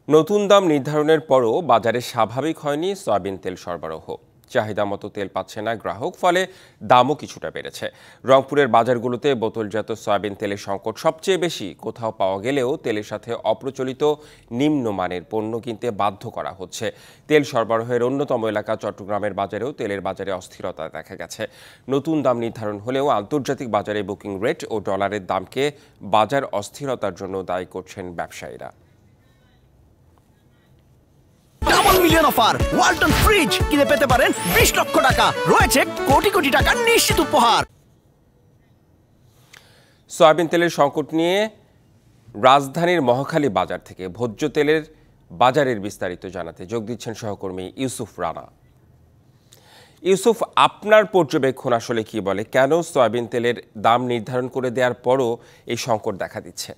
নতুন দাম নির্ধারণের পরও বাজারে স্বাভাবিক হয়নি সয়াবিন তেল সরবরাহ। চাহিদা মতো তেল পাচ্ছে না গ্রাহক, ফলে দামও কিছুটা বেড়েছে। রংপুরের বাজারগুলোতে বোতলজাত সয়াবিন তেলের সংকট সবচেয়ে বেশি। কোথাও পাওয়া গেলেও তেলের সাথে অপ্রচলিত নিম্নমানের পণ্য কিনতে বাধ্য করা হচ্ছে। তেল সরবরাহের অন্যতম এলাকা চট্টগ্রামের বাজারেও তেলের বাজারে অস্থিরতা দেখা গেছে। নতুন দাম নির্ধারণ হলেও আন্তর্জাতিক বাজারে বুকিং রেট ও ডলারের দামকে বাজার অস্থিরতার জন্য দায়ী করছেন ব্যবসায়ীরা। Double million offer Walton fridge কিনে পেতে পারেন 20 লক্ষ টাকা, রয়েছে কোটি কোটি টাকার নিশ্চিত উপহার। সয়াবিন তেলের সংকট নিয়ে রাজধানীর মহাখালী বাজার থেকে ভোজ্য তেলের বাজারের বিস্তারিত জানাতে যোগ দিচ্ছেন সহকর্মী ইউসুফ রানা। ইউসুফ, আপনার পর্যবেক্ষণ আসলে কি বলে, কেন সয়াবিন তেলের দাম নির্ধারণ করে দেওয়ার পরও এই সংকট দেখা দিচ্ছে?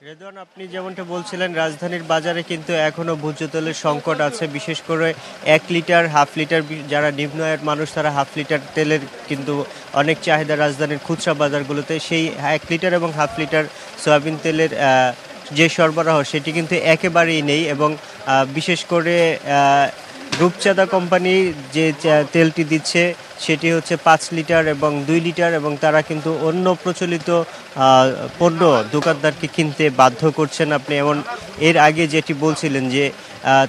রেদওয়ান, আপনি যেমনটা বলছিলেন, রাজধানীর বাজারে কিন্তু এখনও ভোজ্য তেলের সংকট আছে। বিশেষ করে 1 লিটার, হাফ লিটার, যারা নিম্ন আয়ের মানুষ তারা হাফ লিটার তেলের কিন্তু অনেক চাহিদা রাজধানীর খুচরা বাজারগুলোতে। সেই 1 লিটার এবং হাফ লিটার সয়াবিন তেলের যে সরবরাহ সেটি কিন্তু একেবারেই নেই। এবং বিশেষ করে রূপচাঁদা কোম্পানি যে তেলটি দিচ্ছে সেটি হচ্ছে 5 লিটার এবং 2 লিটার, এবং তারা কিন্তু অন্য প্রচলিত পণ্য দোকানদারকে কিনতে বাধ্য করছেন। আপনি এমন এর আগে যেটি বলছিলেন যে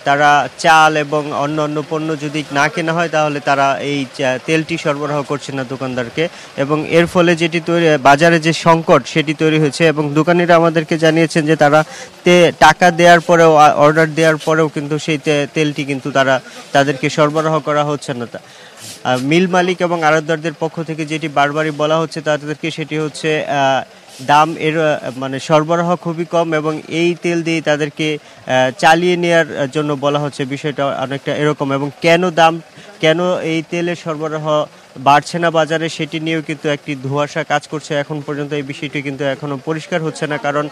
তারা চাল এবং অন্য পণ্য যদি না কেনা হয় তাহলে তারা এই তেলটি সরবরাহ করছে না দোকানদারকে, এবং এর ফলে যেটি তৈরি বাজারে যে সংকট সেটি তৈরি হয়েছে। এবং দোকানিরা আমাদেরকে জানিয়েছেন যে তারা টাকা দেওয়ার পরেও, অর্ডার দেওয়ার পরেও কিন্তু সেই তেলটি কিন্তু তাদেরকে সরবরাহ করা হচ্ছে না। মিল মালিক এবং আড়তদারদের পক্ষ থেকে যেটি বারবারই বলা হচ্ছে তাদেরকে, সেটি হচ্ছে দাম এর মানে সরবরাহ খুবই কম, এবং এই তেল দিয়ে তাদেরকে চালিয়ে নেওয়ার জন্য বলা হচ্ছে। বিষয়টা অনেকটা এরকম। এবং কেন এই তেলের সরবরাহ বাড়ছে না বাজারে সেটি নিয়েও কিন্তু একটি ধোঁয়াশা কাজ করছে। এখন পর্যন্ত এই বিষয়টি কিন্তু এখনো পরিষ্কার হচ্ছে না, কারণ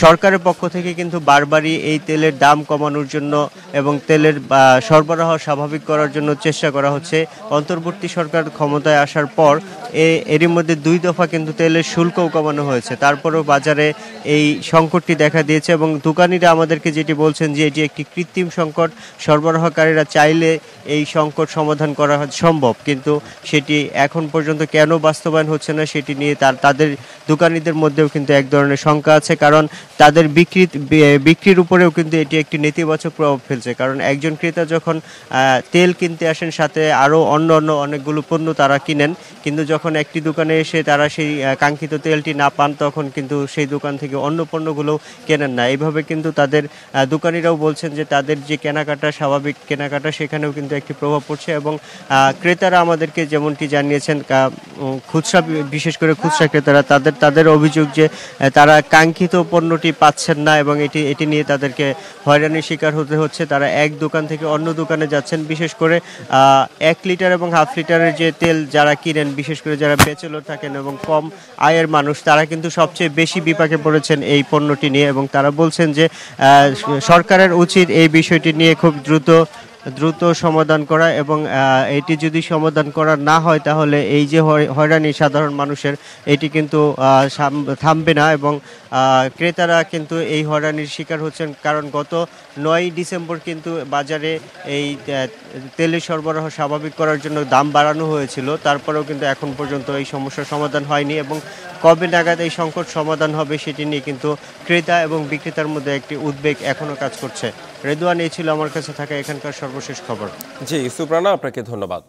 সরকারের পক্ষ থেকে কিন্তু বারবারই এই তেলের দাম কমানোর জন্য এবং তেলের সরবরাহ স্বাভাবিক করার জন্য চেষ্টা করা হচ্ছে। অন্তর্বর্তী সরকার ক্ষমতায় আসার পর এরই মধ্যে 2 দফা কিন্তু তেলের শুল্কও কমানো হয়েছে, তারপরেও বাজারে এই সংকটটি দেখা দিয়েছে। এবং দোকানিরা আমাদেরকে যেটি বলছেন যে এটি একটি কৃত্রিম সংকট, সরবরাহকারীরা চাইলে এই সংকট সমাধান করা সম্ভব, কিন্তু সেটি এখন পর্যন্ত কেন বাস্তবায়ন হচ্ছে না সেটি নিয়ে তাদের দোকানিদের মধ্যেও কিন্তু এক ধরনের শঙ্কা আছে, কারণ তাদের বিক্রির উপরেও কিন্তু এটি একটি নেতিবাচক প্রভাব ফেলছে। কারণ একজন ক্রেতা যখন তেল কিনতে আসেন, সাথে আরও অন্য অনেকগুলো পণ্য তারা কিনেন, কিন্তু যখন একটি দোকানে এসে তারা সেই কাঙ্ক্ষিত তেলটি না পান তখন কিন্তু সেই দোকান থেকে অন্য পণ্যগুলো কেনেন না। এইভাবে কিন্তু তাদের দোকানিরাও বলছেন যে তাদের যে কেনাকাটা, স্বাভাবিক কেনাকাটা, সেখানেও কিন্তু একটি প্রভাব পড়ছে। এবং ক্রেতারা আমাদেরকে যেমনটি জানিয়েছেন, বিশেষ করে খুচরা ক্রেতারা, তাদের অভিযোগ যে তারা কাঙ্ক্ষিত পণ্যটি পাচ্ছেন না, এবং এটি নিয়ে তাদেরকে হয়রানির শিকার হতে হচ্ছে। তারা এক দোকান থেকে অন্য দোকানে যাচ্ছেন। বিশেষ করে 1 লিটার এবং হাফ লিটারের যে তেল যারা কিনেন, বিশেষ করে যারা ব্যাচেলর থাকেন এবং কম আয়ের মানুষ, তারা কিন্তু সবচেয়ে বেশি বিপাকে পড়েছেন এই পণ্যটি নিয়ে। এবং তারা বলছেন যে সরকারের উচিত এই বিষয়টি নিয়ে খুব দ্রুত সমাধান করা, এবং এটি যদি সমাধান করা না হয় তাহলে এই যে হয়রানি সাধারণ মানুষের, এটি কিন্তু থামবে না। এবং ক্রেতারা কিন্তু এই হয়রানির শিকার হচ্ছেন, কারণ গত 9 ডিসেম্বর কিন্তু বাজারে এই তেলের সরবরাহ স্বাভাবিক করার জন্য দাম বাড়ানো হয়েছিল, তারপরেও কিন্তু এখন পর্যন্ত এই সমস্যার সমাধান হয়নি। এবং কবে নাগাদ এই সংকট সমাধান হবে সেটি নিয়ে কিন্তু ক্রেতা এবং বিক্রেতার মধ্যে একটি উদ্বেগ এখনও কাজ করছে। রেদওয়ান, এই ছিল আমার কাছে থাকা এখানকার সর্বশেষ খবর। জি ইউসুফ রানা, আপনাকে ধন্যবাদ।